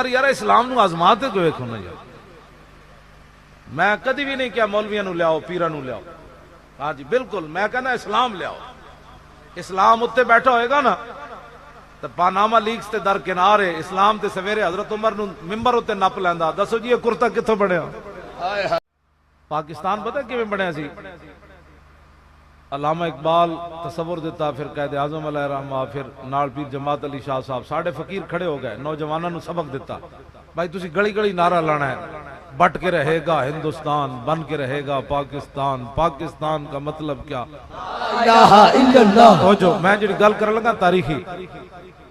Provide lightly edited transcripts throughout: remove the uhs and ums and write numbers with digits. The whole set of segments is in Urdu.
پر یار اسلام نو آزما تے جو ویکھو نا یار. میں کدی بھی نہیں کیا مولویاں نو لیاؤ پیراں نو لیاؤ. ہاں جی بالکل میں کہنا اسلام لیاؤ. اسلام اتنے بیٹھا ہوئے گا نا تو پاناما لیکس تے درکنارے اسلام تے سویرے حضرت عمر نو ممبر اتنے نپ لیندا. دسو جی یہ کرتا کتوں بنیا؟ پاکستان پتہ کیویں بنیا سی؟ علامہ اقبال تصور دیتا، پھر قائد اعظم علیہ الرحمہ، پھر نال پیر جماعت علی شاہ صاحب، ساڑھے فقیر کھڑے ہو گئے، نوجوانوں نو سبق دیتا بھائی تسی گلی گلی نعرہ لانا ہے، بٹ کے رہے گا ہندوستان، بن کے رہے گا پاکستان. پاکستان کا مطلب کیا؟ الہ الا اللہ. تو جو میں جڑی گل کر لگا تاریخی،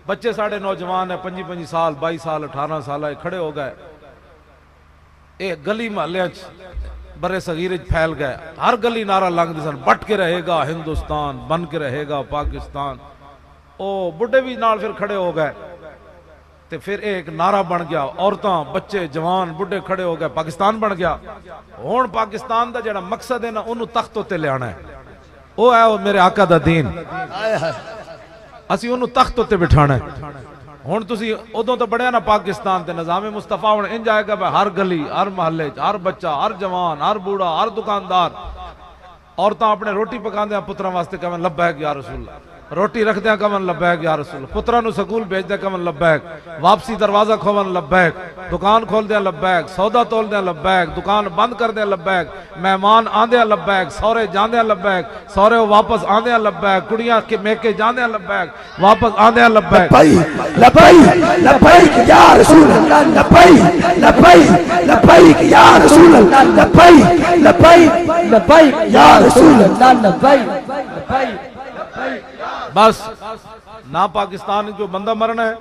بچے ساڑھے نوجوان ہیں 25 سال 22 سال 18 سال کھڑے ہو گئے، ایک گلی محلے برے صغیر پھیل گئے، ہر گلی نعرہ لنگ دی سن، بٹ کے رہے گا ہندوستان، بن کے رہے گا پاکستان. او بڈھے بھی نال پھر کھڑے ہو گئے تے پھر ایک نعرہ بن گیا، عورتاں بچے جوان بڈھے کھڑے ہو گئے، پاکستان بن گیا. ہن پاکستان دا جڑا مقصد ہے نا انہوں تخت تے لے آنا ہے، او ہے میرے آقا دا دین، اسی انہوں تخت تے بٹھانا ہے. ہن تسی ادوں تو بڑھیا نا پاکستان تے نظام مصطفیٰ ہن انج آئے گا بھائی ہر گلی ہر محلے ہر بچہ ہر جوان ہر بوڑھا ہر دکاندار، عورتاں اپنے روٹی پکاندیاں پتراں واسطے کہون لبیک یا رسول اللہ، روٹی رکھدیاں کہون لبیک یا رسول اللہ، پتراں نو سکول بھیجدے کہون لبیک، واپسی دروازہ کھول لبیک، دکان کھولدیاں لبیک، سودا تولدیاں لبیک، دکان بند کردیاں لبیک، مہمان آندیاں لبیک، سورے جاندیاں لبیک، سورے واپس آندیاں لبیک، کڑیاں کے میکے جاندیاں لبیک، واپس آندیاں لبیک. لبیک لبیک یا رسول اللہ، لبیک لبیک لبیک یا رسول اللہ، لبیک لبیک لبیک یا رسول اللہ، لبیک لبیک. بس نہ پاکستان جو بندہ مرنا ہے،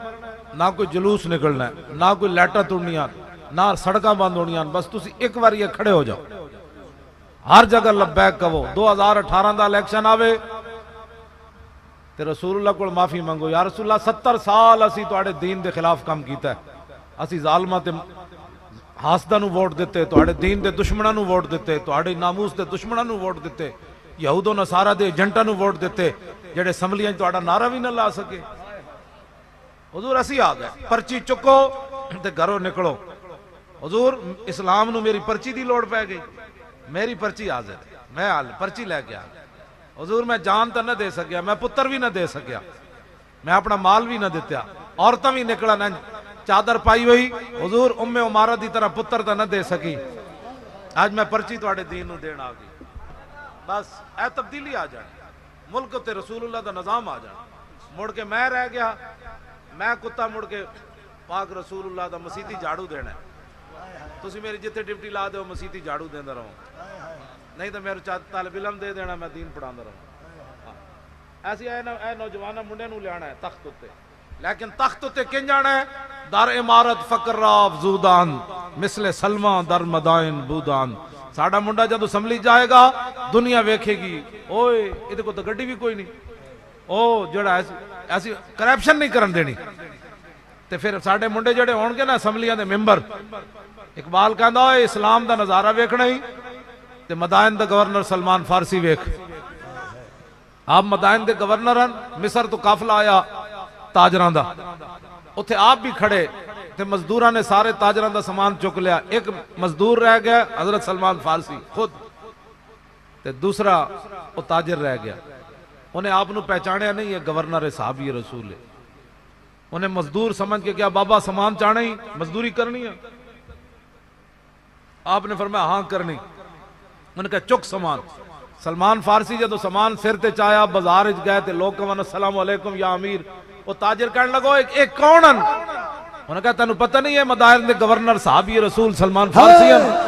نہ کوئی جلوس نکلنا ہے، نہ کوئی لیٹا توڑنیاں، نہ سڑکاں بند ہونیاں، بس تسی ایک بار یہ کھڑے ہو جاؤ، ہر جگہ لبیک کہو. 2018 دا الیکشن آوے تے رسول اللہ کو معافی منگو، یا رسول اللہ 70 سال اسی تواڈے دین دے خلاف کام کیتا ہے، اسی ظالماں تے حاسداں نو ووٹ دیتے، تواڈے دین دے دشمناں نو ووٹ دیتے، تواڈے ناموس دے دشمناں نو ووٹ دیتے، یہود و نصارہ دے ایجنٹاں نو ووٹ دیتے جڑے اسمبلیاں تواڈا نعرہ بھی نہ لا سکے. حضور اسی آ گئے، پرچی چکو تے گھروں نکلو. حضور اسلام نو میری پرچی دی لوڑ پہ گئی، میری پرچی حاضر، میں پرچی لے کے آ گیا. حضور میں جان تو نہ دے سکیا، میں پتر بھی نہ دے سکیا، میں اپنا مال بھی نہ دیتا، عورتیں بھی نکلا نہ چادر پائی ہوئی. حضور ام عمارہ دی طرح پتر تو نہ دے سکی، آج میں پرچی تواڈے دین نو دین آ گئی. بس اے تبدیلی آ جائے، ملک تے رسول اللہ دا نظام آ جائے. مڑ کے میں رہ گیا، میں کتا مڑ کے پاک رسول اللہ دا مسیتی جھاڑو دینا ہے. تسی میری جتنے ڈپٹی لا دے مسیتی جھاڑو دینا رہو، نہیں تو میرے طالب علم دے دینا، میں دین پڑھانا رہوں. ایسی اے نوجوانہ منڈے نو لے آنا ہے تخت تے، لیکن تخت تے کن جانا ہے؟ در عمارت فقر را افزودان مثل سلمان در مدائن بودان. ساڑا منڈا جب اسمبلی جائے گا دنیا ویکھے گی، اوئے ادھے کو تو گڈی بھی کوئی نہیں، او جڑا ایسی کرپشن نہیں کرن دینی. تے پھر ساڑے منڈے جڑے ہون گے نا اسمبلیاں دے ممبر، اقبال کہندا ہوئے اسلام دا نظارہ ویکھنا ہی تے مدائن دا گورنر سلمان فارسی ویکھ. آپ مدائن دے گورنر ہیں، مصر تو قافلہ آیا تاجران دا، اتھے آپ بھی کھڑے تے مزدوراں نے سارے تاجران دا سامان چک لیا، ایک مزدور رہ گیا حضرت سلمان فارسی خود، تے دوسرا وہ تاجر رہ گیا. انہیں آپ نو پہچانیا نہیں ہے گورنر صحابی رسول ہے. انہیں مزدور سمجھ کے کیا بابا سامان چاہنا ہی مزدوری کرنی ہے؟ آپ نے فرمایا ہاں کرنی. انہوں نے کہا چک سامان. سلمان فارسی جدو سامان سر تے چایا بازار اچ گئے تے لوگ کہن السلام علیکم یا امیر. وہ تاجر کہنے لگو ایک کون ہیں؟ انہوں نے کہا تینوں پتہ نہیں ہے مدائن دے گورنر صحابی رسول سلمان فارسی ہیں.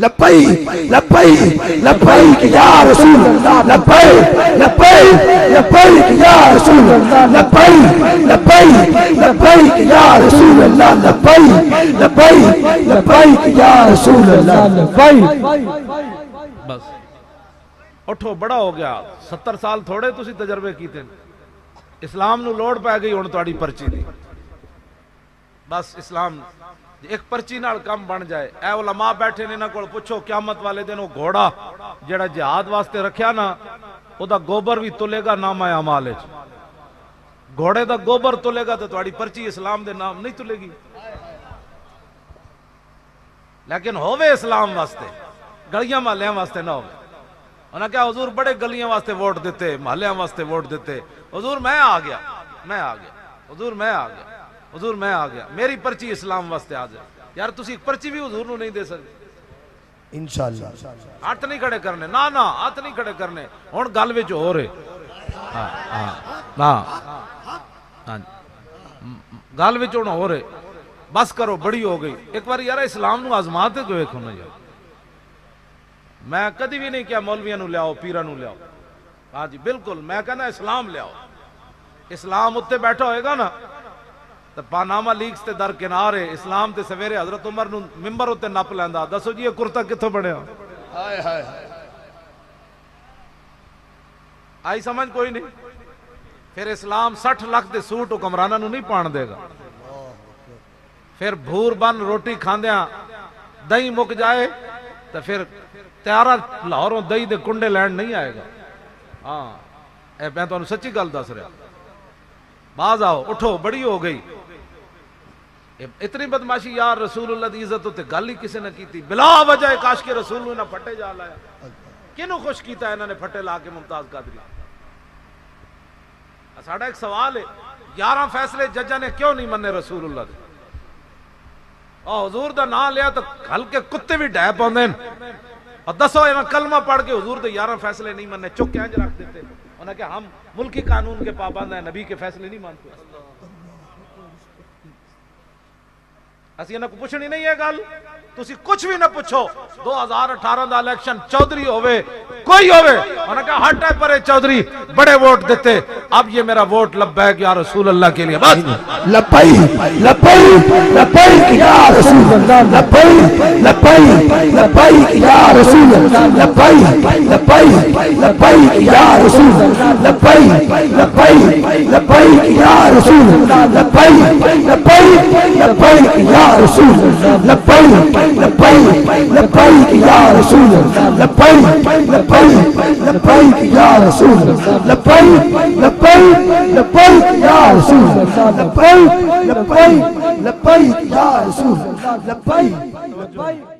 لبیک لبیک لبیک یا رسول اللہ، لبیک لبیک لبیک یا رسول اللہ، لبیک لبیک لبیک یا رسول اللہ، لبیک لبیک لبیک یا رسول اللہ، لبیک. بس اٹھو بڑا ہو گیا، 70 سال تھوڑے تسی تجربے کیتے، اسلام نو لوڑ پہ گئی ہن تہاڈی پرچی دی. بس اسلام ایک پرچی نال کم بن جائے. اے علماء بیٹھے نے انہاں کول پوچھو قیامت والے دن وہ گھوڑا جڑا جہاد واسطے رکھیا نا او دا گوبر بھی تلے گا نامہ اعمال وچ. گھوڑے دا گوبر تلے گا تو تہاڈی پرچی اسلام دے نام نہیں تلے گی. لیکن ہووے اسلام واسطے، گلیاں محلیاں واسطے نہ ہووے۔ انہاں کہا حضور بڑے گلیاں واسطے ووٹ دیتے، محلیاں واسطے ووٹ دیتے، حضور میں آ گیا، حضور میں آ گیا، حضور میں آ گیا، میری پرچی اسلام واسطے آ جائے۔ یار تسی ایک پرچی بھی حضور نو نہیں دے سکتے، انشاءاللہ ہاتھ نہیں کھڑے کرنے، نہ ہاتھ نہیں کھڑے کرنے۔ ہن گل وچ ہو رہے گل وچ ہن ہو رہے، بس کرو، بڑی ہو گئی۔ ایک بار یار اسلام نو آزما تے کوئی ویکھو نا یار۔ میں کدی بھی نہیں کیا مولویاں نو لیاؤ، پیراں نو لیاؤ، ہاں جی بالکل، میں کہنا اسلام لیاؤ۔ اسلام اتنے بیٹھا ہوئے گا نا تو پاناما لیکس تے درکنارے اسلام تے سویرے حضرت عمر نو ممبر اتنے نپ لیندا، دسو جی یہ کرتا کتھوں بنیا؟ آئی سمجھ کوئی نہیں؟ پھر اسلام 60 لاکھ دے سوٹ حکمرانہ نو نہیں پان دے گا۔ پھر بھور بن روٹی کھاندیاں دہی مک جائے تو پھر تیارہ لاہوروں دہی دے کنڈے لینڈ نہیں آئے گا۔ ہاں اے میں تو سچی گل دس رہا، باز آؤ، اٹھو، بڑی ہو گئی۔ اتنی بدماشی یار رسول اللہ دی عزت ہوتے گل ہی کسی نے کیتی، بلا وجہ کاش کے رسول نے پھٹے جا لایا۔ کنوں خوش کیتا ہے انہوں نے پھٹے لا کے ممتاز قادری؟ ساڑھا ایک سوال ہے، 11 فیصلے ججہ نے کیوں نہیں منے رسول اللہ دے؟ اور حضور دا نام لیا تو ہلکے کتے بھی ڈھے پاندے، اور دسو انہاں کلمہ پڑھ کے حضور دے 11 فیصلے نہیں منے، چک کے انج رکھ دیتے۔ انہاں کہ ہم ملکی قانون کے پابند ہیں، نبی کے فیصلے نہیں مانتے۔ اسی انہاں کو پوچھنی نہیں ہے گل، تسی کچھ بھی نہ پوچھو۔ 2018 دا الیکشن چودھری ہوئے کوئی ہوئے، انہاں کہا ہٹ ہے پرے چودھری، بڑے ووٹ دیتے، اب یہ میرا ووٹ لبیک یا رسول اللہ کے لیے، بس لبیک لبیک لبیک یا رسول اللہ، لبیک لبیک لبیک یا رسول اللہ، لبیک لبیک لبیک یا رسول اللہ، لبیک لبیک لبیک یا رسول اللہ، لبیک لبیک لبیک یا رسول اللہ، لبیک لبیک لبیک یا رسول اللہ، لبیک لبیک لبیک یا رسول اللہ، لبیک لبیک لبیک یا رسول اللہ، لبیک لبیک لبیک یا رسول اللہ، لبیک لبیک